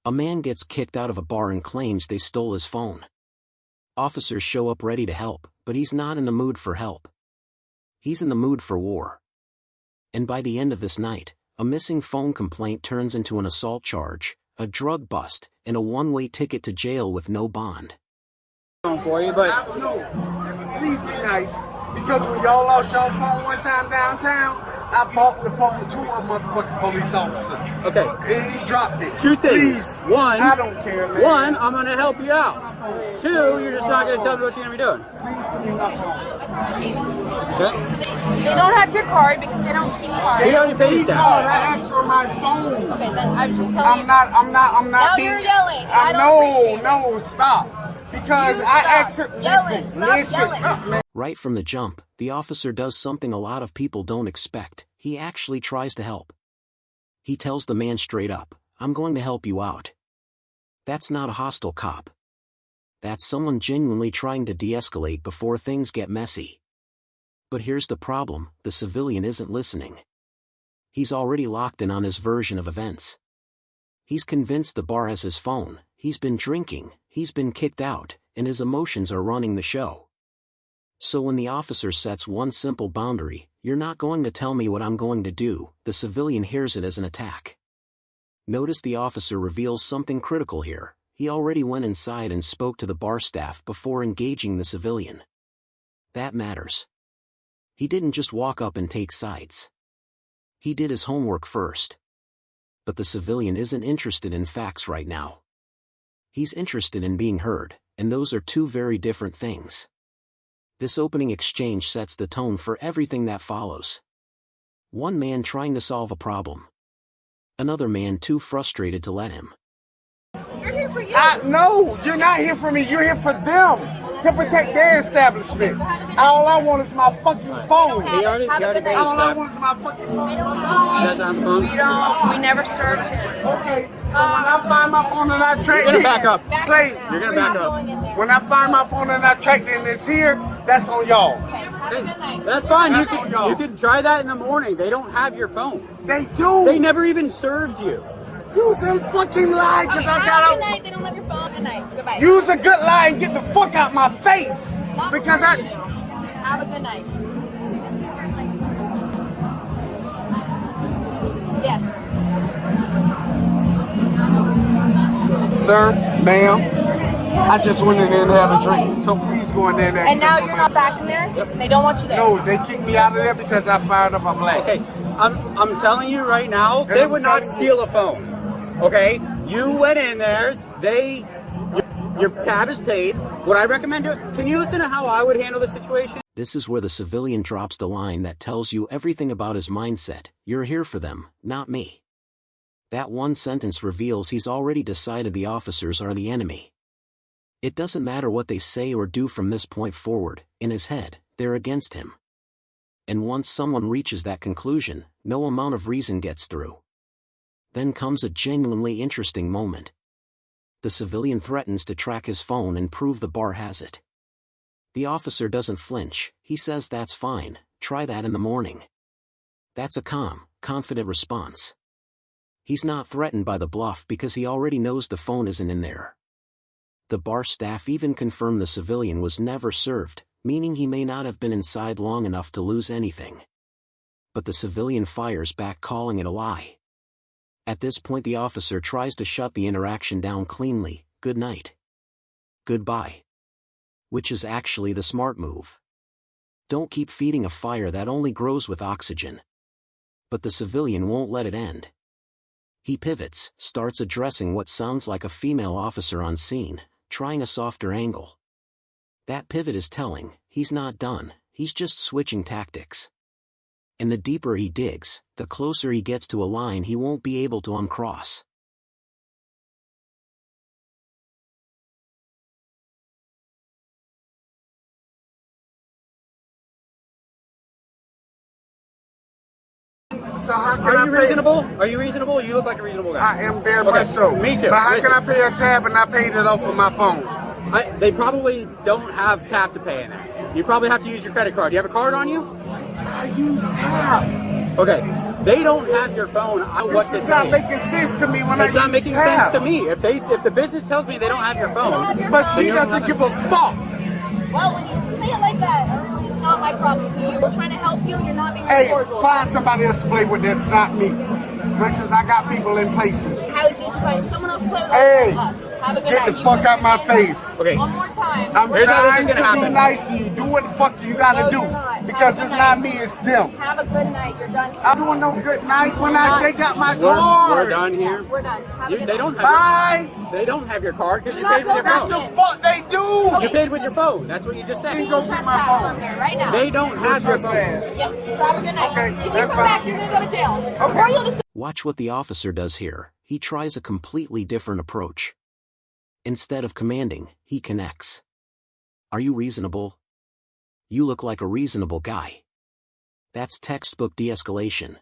A man gets kicked out of a bar and claims they stole his phone. Officers show up ready to help, but he's not in the mood for help. He's in the mood for war. And by the end of this night, a missing phone complaint turns into an assault charge, a drug bust, and a one-way ticket to jail with no bond. For you, but No, please be nice. Because when y'all lost your phone one time downtown, I bought the phone to a motherfucking police officer. okay. And he dropped it. Two things. Please. One, I don't care, man. One, I'm gonna help you out. Two, you're just not gonna tell me what you're gonna be doing. Please give me my phone. Cases. Okay. So they don't have your card because they don't keep cards. They already paid Please, you. I asked for my phone. Okay, then I was just telling I'm you. not Now being, you're yelling. I don't appreciate it. No, stop. Because You I stop asked her, yelling. listen, Stop listen. yelling. Man. Right from the jump, the officer does something a lot of people don't expect. He actually tries to help. He tells the man straight up, "I'm going to help you out." That's not a hostile cop. That's someone genuinely trying to de-escalate before things get messy. But here's the problem, the civilian isn't listening. He's already locked in on his version of events. He's convinced the bar has his phone, he's been drinking, he's been kicked out, and his emotions are running the show. So when the officer sets one simple boundary, "You're not going to tell me what I'm going to do," the civilian hears it as an attack. Notice the officer reveals something critical here. He already went inside and spoke to the bar staff before engaging the civilian. That matters. He didn't just walk up and take sides. He did his homework first. But the civilian isn't interested in facts right now. He's interested in being heard, and those are two very different things. This opening exchange sets the tone for everything that follows. One man trying to solve a problem. Another man too frustrated to let him. You're here for you. No, you're not here for me. You're here for them to protect their establishment. All I want is my fucking phone. He already Have a good night. All I want is my fucking phone. They don't You guys have a phone? We never served him. Okay, so when I find my phone and I track You're gonna it, back up. Clay, You're gonna back up. when I find my phone and I track it and it's here, that's on y'all. Okay, have a good night. That's fine. You That's all. can try that in the morning. They don't have your phone. They do. They never even served you. Use a fucking lie because I Have a good got out. night. They don't have your phone. Good night. Goodbye. Use a good lie and get the fuck out my face. Not Because before you I. do. Have a good night. Yes. Sir, ma'am, I just went in there and had a drink. So please go in there and And now accept you're my- not back in there? They don't want you there. No, they kicked me out of there because I fired up a black. Okay, I'm telling you right now, they I'm would not telling steal a phone. Okay, you went in there. Your tab is paid. What I recommend doing? Can you listen to how I would handle the situation? This is where the civilian drops the line that tells you everything about his mindset. "You're here for them, not me." That one sentence reveals he's already decided the officers are the enemy. It doesn't matter what they say or do from this point forward, in his head, they're against him. And once someone reaches that conclusion, no amount of reason gets through. Then comes a genuinely interesting moment. The civilian threatens to track his phone and prove the bar has it. The officer doesn't flinch, he says that's fine, try that in the morning. That's a calm, confident response. He's not threatened by the bluff because he already knows the phone isn't in there. The bar staff even confirmed the civilian was never served, meaning he may not have been inside long enough to lose anything. But the civilian fires back calling it a lie. At this point the officer tries to shut the interaction down cleanly, "Good night. Goodbye." Which is actually the smart move. Don't keep feeding a fire that only grows with oxygen. But the civilian won't let it end. He pivots, starts addressing what sounds like a female officer on scene, trying a softer angle. That pivot is telling, he's not done, he's just switching tactics. And the deeper he digs, the closer he gets to a line he won't be able to uncross. So how can Are I you pay? reasonable? Are you reasonable? You look like a reasonable guy. I am very Okay, much so. me too. But how Listen. can I pay a tab and I paid it off of my phone? They probably don't have tap to pay in there. You probably have to use your credit card. Do you have a card on you? I use tab. Okay. They don't have your phone. I know what to This is not say. making sense to me when It's not use making tab. sense to me. If the business tells me they don't have your phone, But she then you're doesn't not- give a fuck. Well, when you say it like that, really, it's not my problem to you. We're trying to help you. You're not being Hey, cordial. find somebody else to play with that's not me. Because I got people in places. How is it you find someone else to play with Hey, us? Have a good get night. the You fuck put out your my hand up. face. Okay. One more time. I'm Here's how this trying is to gonna be happen. nice to you. Do what the fuck you gotta No, do. you're not. Because Have a it's good not night. me, it's them. Have a good night. You're done. I'm doing no good night when they got my We're card. done here. We're done. Have a You, good they night. don't have. Bye. They don't have your card because you Do not paid with go your back That's phone. the fuck they do. You paid with your phone. That's what you just said. Then go get my Trespass phone. from here right now. They don't have your Trespass. phone. Yep. Have a good night. Okay, If you that's come fine. back, you're gonna go to jail. Okay. Or you'll just Watch what the officer does here. He tries a completely different approach. Instead of commanding, he connects. Are you reasonable? You look like a reasonable guy. That's textbook de-escalation.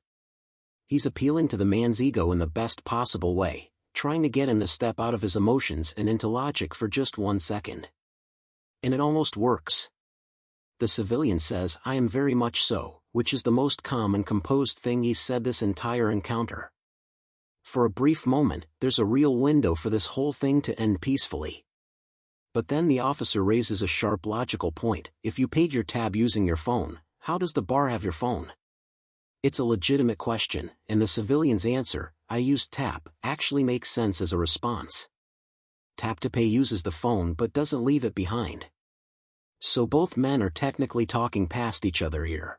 He's appealing to the man's ego in the best possible way, trying to get him to step out of his emotions and into logic for just 1 second. And it almost works. The civilian says, "I am very much so," which is the most calm and composed thing he's said this entire encounter. For a brief moment, there's a real window for this whole thing to end peacefully. But then the officer raises a sharp logical point. If you paid your tab using your phone, how does the bar have your phone? It's a legitimate question, and the civilian's answer, "I used tap," actually makes sense as a response. Tap to pay uses the phone but doesn't leave it behind. So both men are technically talking past each other here.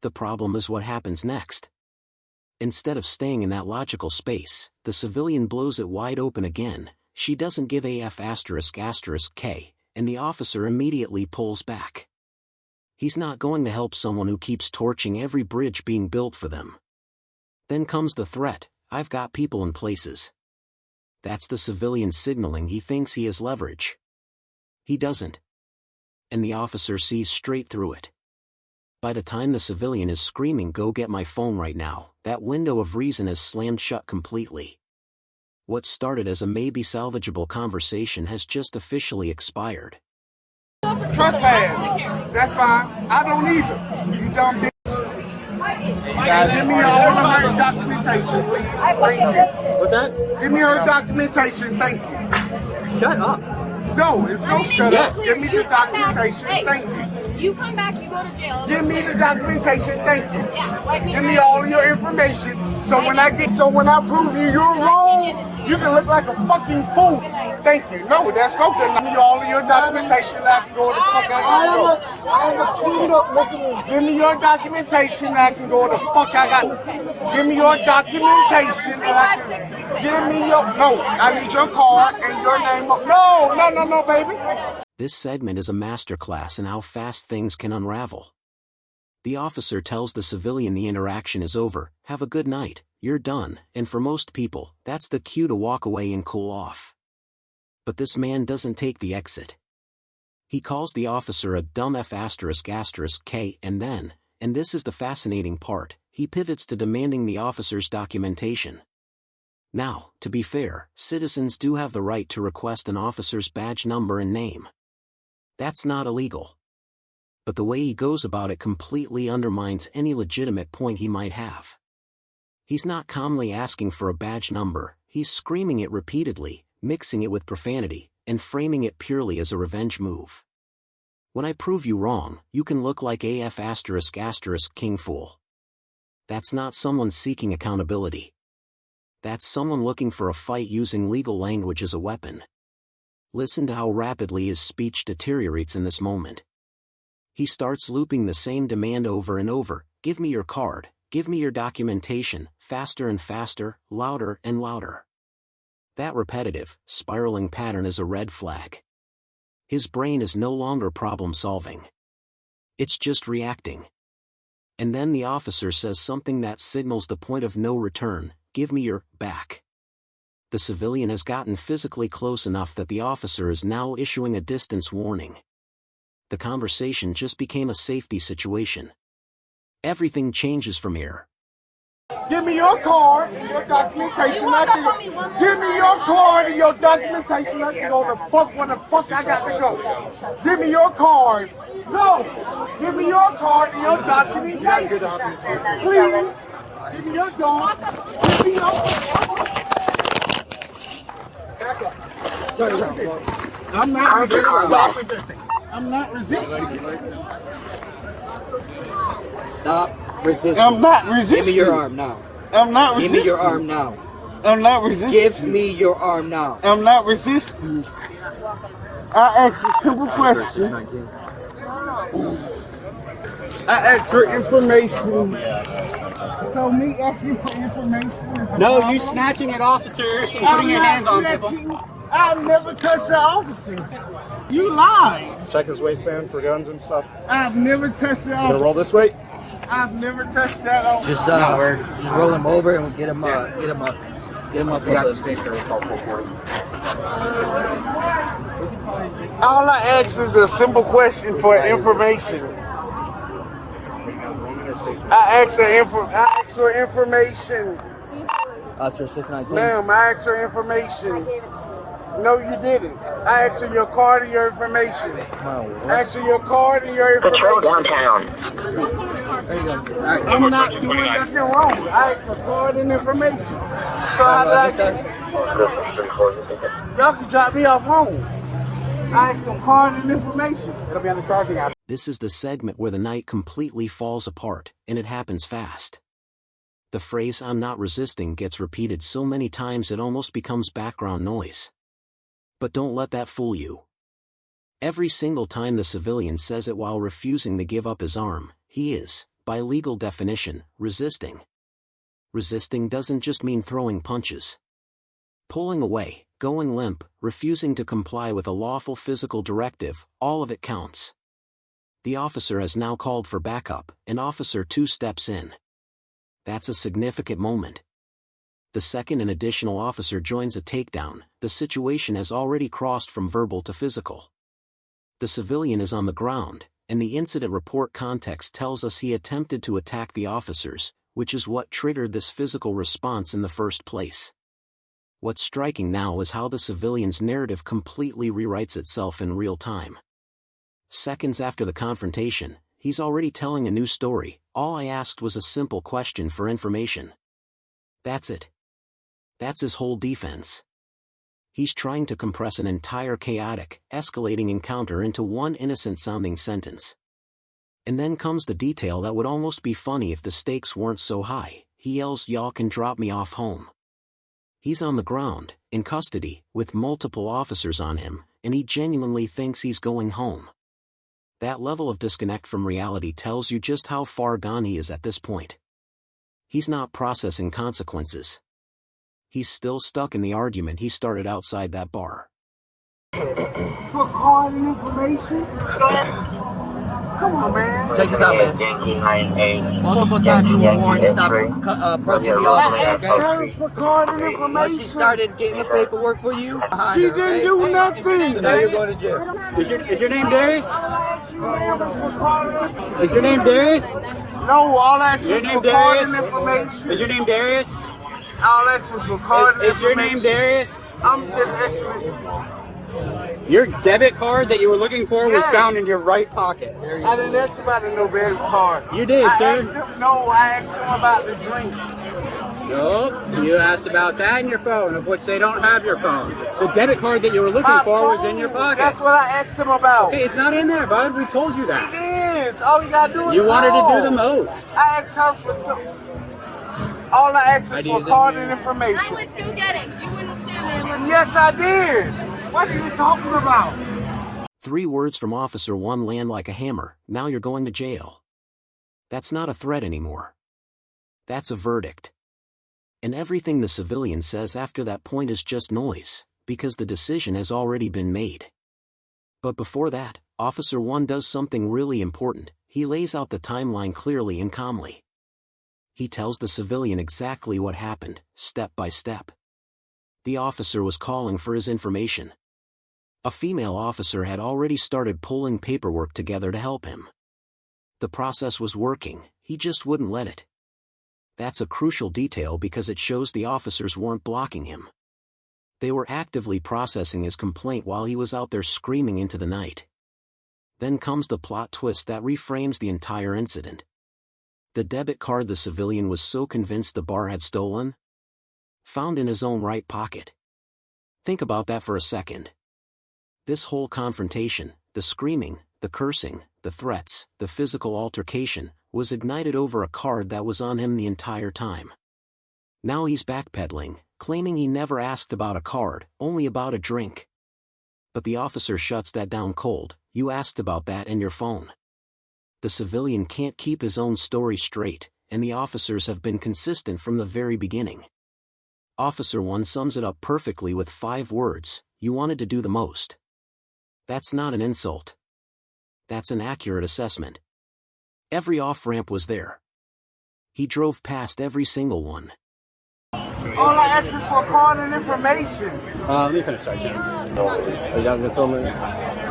The problem is what happens next. Instead of staying in that logical space, the civilian blows it wide open again. She doesn't give AF***K, and the officer immediately pulls back. He's not going to help someone who keeps torching every bridge being built for them. Then comes the threat, "I've got people in places." That's the civilian signaling he thinks he has leverage. He doesn't. And the officer sees straight through it. By the time the civilian is screaming, "Go get my phone right now," that window of reason is slammed shut completely. What started as a maybe salvageable conversation has just officially expired. Trespass. That's fine. I don't either. You dumb bitch. Give me all of her documentation, please. Thank you. What's that? Give me her documentation. Thank you. Shut up. No, it's no shut up. Give me the documentation. Hey, Thank you. You come back, you go to jail. Give me the documentation. Thank you. Yeah, wipe me Give me right. all of your information. So when I prove you're wrong, you can look like a fucking fool. Thank you. No, that's no good. Give me all of your documentation. I can go the fuck I gotta go. Clean up, listen. Give me your documentation. I can go the fuck I got. Give me your documentation. And I can, 3566. give me your no. I need your card and your name. No, baby. This segment is a masterclass in how fast things can unravel. The officer tells the civilian the interaction is over, "Have a good night, you're done," and for most people, that's the cue to walk away and cool off. But this man doesn't take the exit. He calls the officer a dumb F***K, and then, and this is the fascinating part, he pivots to demanding the officer's documentation. Now, to be fair, citizens do have the right to request an officer's badge number and name. That's not illegal. But the way he goes about it completely undermines any legitimate point he might have. He's not calmly asking for a badge number, he's screaming it repeatedly, mixing it with profanity, and framing it purely as a revenge move. When I prove you wrong, you can look like AF***King fool. That's not someone seeking accountability. That's someone looking for a fight using legal language as a weapon. Listen to how rapidly his speech deteriorates in this moment. He starts looping the same demand over and over, "Give me your card, give me your documentation," faster and faster, louder and louder. That repetitive, spiraling pattern is a red flag. His brain is no longer problem-solving. It's just reacting. And then the officer says something that signals the point of no return, "Give me your back." The civilian has gotten physically close enough that the officer is now issuing a distance warning. The conversation just became a safety situation. Everything changes from here. Give me your card and your documentation. Give me your card and your documentation. I can go the fuck where the fuck I got to go. Give me your card. No. Give me your card and your documentation. Please. Give me your dog. Give me your back up. I'm not resisting. Stop resisting. I'm not resisting. Stop resisting. I'm not resisting. Give me your arm now. I'm not resisting. Give me your arm now. I'm not resisting. Give me your arm now. I'm not resisting. I asked a simple question. I asked for information. So me asking for information. No, you snatching at officers and putting your hands on people. I've never touched an officer. You lied. Check his waistband for guns and stuff. I've never touched an Gonna officer. roll this way. I've never touched that officer. Just roll him over and get him up. Get him up. Get him up. You guys are stationary. Call 440. All I ask is a simple question for information. I asked for information. Officer 619. Ma'am, I asked for information. No, you didn't. I asked for your card and your information. I asked for your card and your information. downtown. There you go. I'm not doing nothing wrong. I asked for card and information. So y'all can drop me off home. I asked for card and information. It'll be on the charging app. This is the segment where the night completely falls apart, and it happens fast. The phrase "I'm not resisting" gets repeated so many times it almost becomes background noise. But don't let that fool you. Every single time the civilian says it while refusing to give up his arm, he is, by legal definition, resisting. Resisting doesn't just mean throwing punches. Pulling away, going limp, refusing to comply with a lawful physical directive, all of it counts. The officer has now called for backup, and Officer 2 steps in. That's a significant moment. The second an additional officer joins a takedown, the situation has already crossed from verbal to physical. The civilian is on the ground, and the incident report context tells us he attempted to attack the officers, which is what triggered this physical response in the first place. What's striking now is how the civilian's narrative completely rewrites itself in real time. Seconds after the confrontation, he's already telling a new story. All I asked was a simple question for information. That's it. That's his whole defense. He's trying to compress an entire chaotic, escalating encounter into one innocent-sounding sentence. And then comes the detail that would almost be funny if the stakes weren't so high. He yells, "Y'all can drop me off home." He's on the ground, in custody, with multiple officers on him, and he genuinely thinks he's going home. That level of disconnect from reality tells you just how far gone he is at this point. He's not processing consequences. He's still stuck in the argument he started outside that bar. For card and information? Come on, man. Check this out, man. Multiple times you were warned to stop approaching the officer, okay? For card and Once information. she started getting the paperwork for you, behind She her, didn't okay? do nothing. So now you're going to jail. Is your name Darius? Is your name Darius? No, all that Is your is name for card and Darius? information. Is your name Darius? All that is for card and Is your information. name Darius? I'm just actually. Your debit card that you were looking for was Yes. found in your right pocket. I didn't ask about the no debit card. You did, I sir. asked him, I asked him about the drink. Nope. You asked about that in your phone, of which they don't have your phone. The debit card that you were looking for was in your pocket. That's what I asked him about. Hey, it's not in there, bud. We told you It that. is. All you gotta do is You wanted call. to do the most. I asked her for some. All I asked was ID for is in card here. and I information. went to go get it, but you wouldn't stand there and listen. Yes, I did. What are you talking about? 3 words from Officer 1 land like a hammer. "Now you're going to jail." That's not a threat anymore. That's a verdict. And everything the civilian says after that point is just noise, because the decision has already been made. But before that, Officer 1 does something really important. He lays out the timeline clearly and calmly. He tells the civilian exactly what happened, step by step. The officer was calling for his information. A female officer had already started pulling paperwork together to help him. The process was working, he just wouldn't let it. That's a crucial detail because it shows the officers weren't blocking him. They were actively processing his complaint while he was out there screaming into the night. Then comes the plot twist that reframes the entire incident. The debit card the civilian was so convinced the bar had stolen? Found in his own right pocket. Think about that for a second. This whole confrontation, the screaming, the cursing, the threats, the physical altercation, was ignited over a card that was on him the entire time. Now he's backpedaling, claiming he never asked about a card, only about a drink. But the officer shuts that down cold. You asked about that in your phone. The civilian can't keep his own story straight, and the officers have been consistent from the very beginning. Officer 1 sums it up perfectly with 5 words: you wanted to do the most. That's not an insult. That's an accurate assessment. Every off-ramp was there. He drove past every single one. All I asked is for card and information. Let me finish, sorry, Jim. Are you guys gonna film me?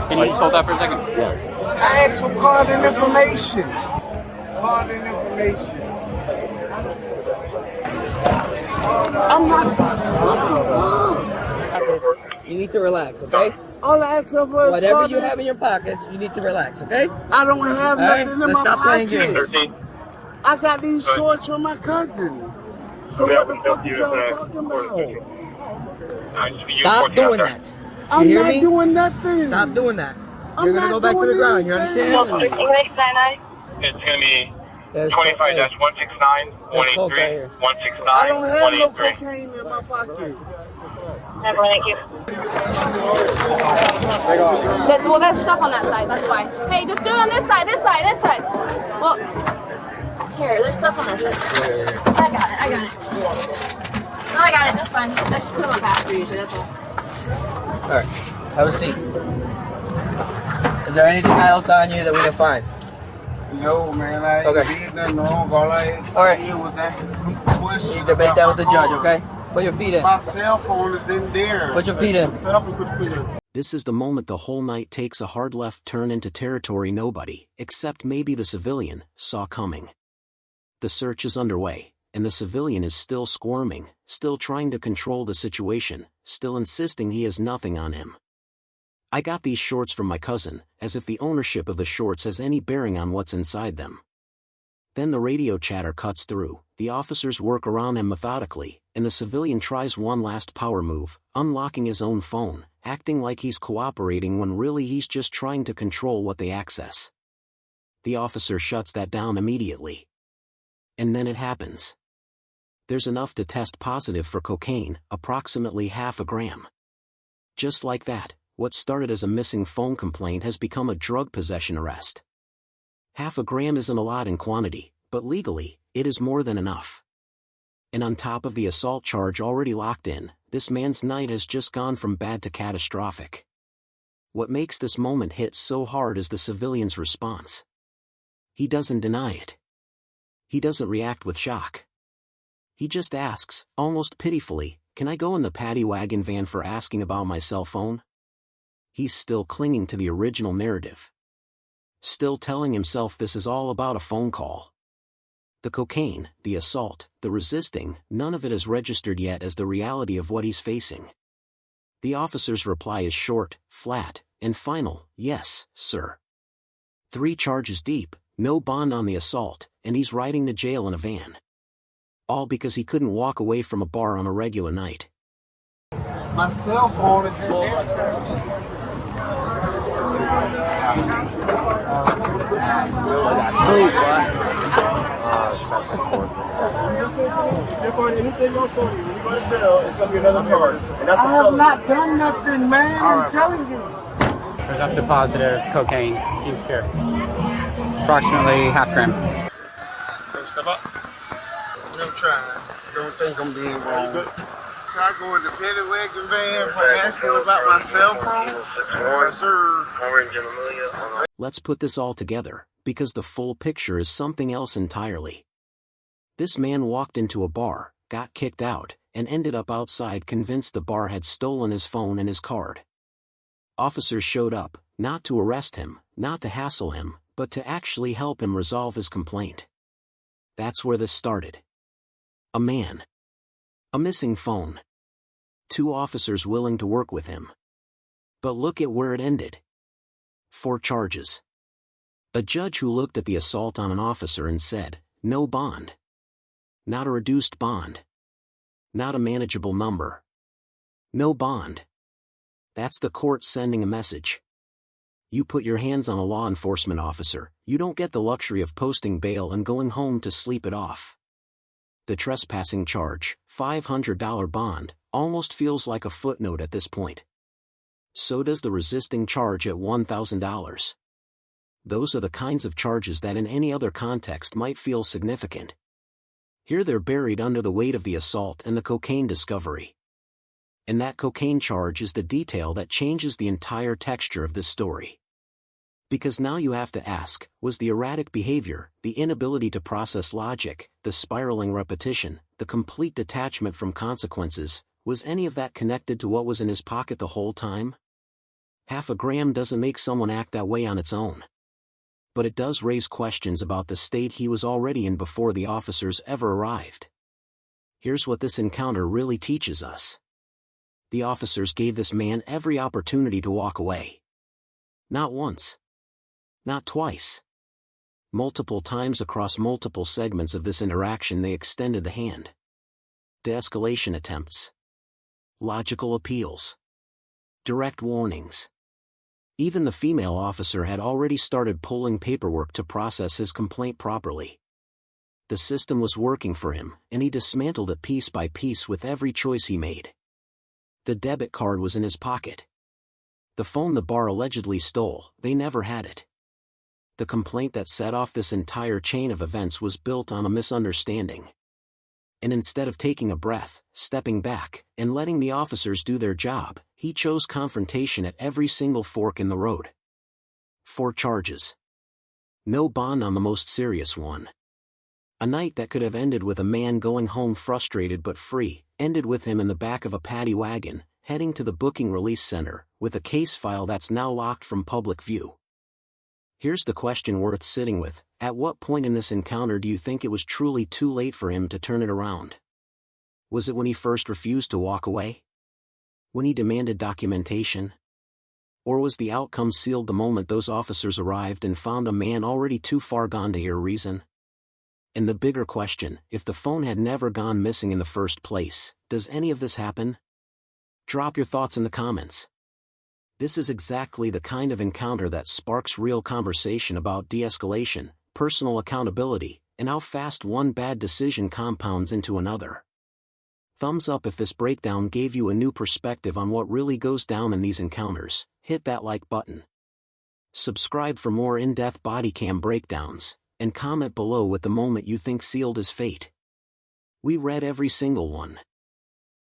Can you just hold that for a second? Yeah. I asked for card and information. Card and information. I'm not. You need to relax, okay? All I asked for is Whatever card you and- have in your pockets, you need to relax, okay? I don't have All right, nothing in let's my stop playing pockets. games. I got these shorts from my cousin. So what the fuck is y'all talking about? Stop doing that. I'm hear not me? doing nothing. Stop doing that. I'm You're gonna not go back to the doing ground, you anything. understand? It's going to be There's 25-169, There's coke 183, right here. 169, I don't have no 183. cocaine in my pocket. Thank you. Well, there's stuff on that side. That's why. Hey, just do it on this side. This side. This side. Well, here. There's stuff on that side. I got it. I got it. No, I got it. That's fine. I just put it on passport usually. That's all. Alright, have a seat. Is there anything else on you that we can find? No, man, I Okay. did nothing wrong. All I All right. did was ask some questions. You debate that with the judge, okay? Put your feet in. My cell phone is in there. Put your feet in. This is the moment the whole night takes a hard left turn into territory nobody, except maybe the civilian, saw coming. The search is underway, and the civilian is still squirming, still trying to control the situation, still insisting he has nothing on him. I got these shorts from my cousin, as if the ownership of the shorts has any bearing on what's inside them. Then the radio chatter cuts through, the officers work around him methodically, and the civilian tries one last power move, unlocking his own phone, acting like he's cooperating when really he's just trying to control what they access. The officer shuts that down immediately. And then it happens. There's enough to test positive for cocaine, approximately 0.5 gram. Just like that, what started as a missing phone complaint has become a drug possession arrest. 0.5 gram isn't a lot in quantity, but legally, it is more than enough. And on top of the assault charge already locked in, this man's night has just gone from bad to catastrophic. What makes this moment hit so hard is the civilian's response. He doesn't deny it. He doesn't react with shock. He just asks, almost pitifully, "Can I go in the paddy wagon van for asking about my cell phone?" He's still clinging to the original narrative. Still telling himself this is all about a phone call. The cocaine, the assault, the resisting, none of it is registered yet as the reality of what he's facing. The officer's reply is short, flat, and final: "Yes, sir." 3 charges deep, no bond on the assault, and he's riding to jail in a van. All because he couldn't walk away from a bar on a regular night. My cell phone is in there. I have not done nothing, man. I'm telling you. There's up to positive cocaine. Seems fair. Approximately 0.5 gram. Step up. I'm trying. Don't think I'm being wrong. Can I go in the paddy wagon van for asking about my cell phone? Yes, sir. Let's put this all together, because the full picture is something else entirely. This man walked into a bar, got kicked out, and ended up outside convinced the bar had stolen his phone and his card. Officers showed up, not to arrest him, not to hassle him, but to actually help him resolve his complaint. That's where this started. A man. A missing phone. 2 officers willing to work with him. But look at where it ended. 4 charges. A judge who looked at the assault on an officer and said, No bond. Not a reduced bond. Not a manageable number. No bond. That's the court sending a message. You put your hands on a law enforcement officer, you don't get the luxury of posting bail and going home to sleep it off. The trespassing charge, $500 bond, almost feels like a footnote at this point. So does the resisting charge at $1,000. Those are the kinds of charges that in any other context might feel significant. Here they're buried under the weight of the assault and the cocaine discovery. And that cocaine charge is the detail that changes the entire texture of this story. Because now you have to ask, was the erratic behavior, the inability to process logic, the spiraling repetition, the complete detachment from consequences, was any of that connected to what was in his pocket the whole time? Half a gram doesn't make someone act that way on its own. But it does raise questions about the state he was already in before the officers ever arrived. Here's what this encounter really teaches us. The officers gave this man every opportunity to walk away. Not once. Not twice. Multiple times across multiple segments of this interaction they extended the hand. De-escalation attempts. Logical appeals. Direct warnings. Even the female officer had already started pulling paperwork to process his complaint properly. The system was working for him, and he dismantled it piece by piece with every choice he made. The debit card was in his pocket. The phone the bar allegedly stole, they never had it. The complaint that set off this entire chain of events was built on a misunderstanding. And instead of taking a breath, stepping back, and letting the officers do their job, he chose confrontation at every single fork in the road. 4 charges. No bond on the most serious one. A night that could have ended with a man going home frustrated but free, ended with him in the back of a paddy wagon, heading to the booking release center, with a case file that's now locked from public view. Here's the question worth sitting with: at what point in this encounter do you think it was truly too late for him to turn it around? Was it when he first refused to walk away? When he demanded documentation? Or was the outcome sealed the moment those officers arrived and found a man already too far gone to hear reason? And the bigger question, if the phone had never gone missing in the first place, does any of this happen? Drop your thoughts in the comments. This is exactly the kind of encounter that sparks real conversation about de-escalation, personal accountability, and how fast one bad decision compounds into another. Thumbs up if this breakdown gave you a new perspective on what really goes down in these encounters. Hit that like button. Subscribe for more in-depth Bodycam breakdowns, and comment below with the moment you think sealed his fate. We read every single one.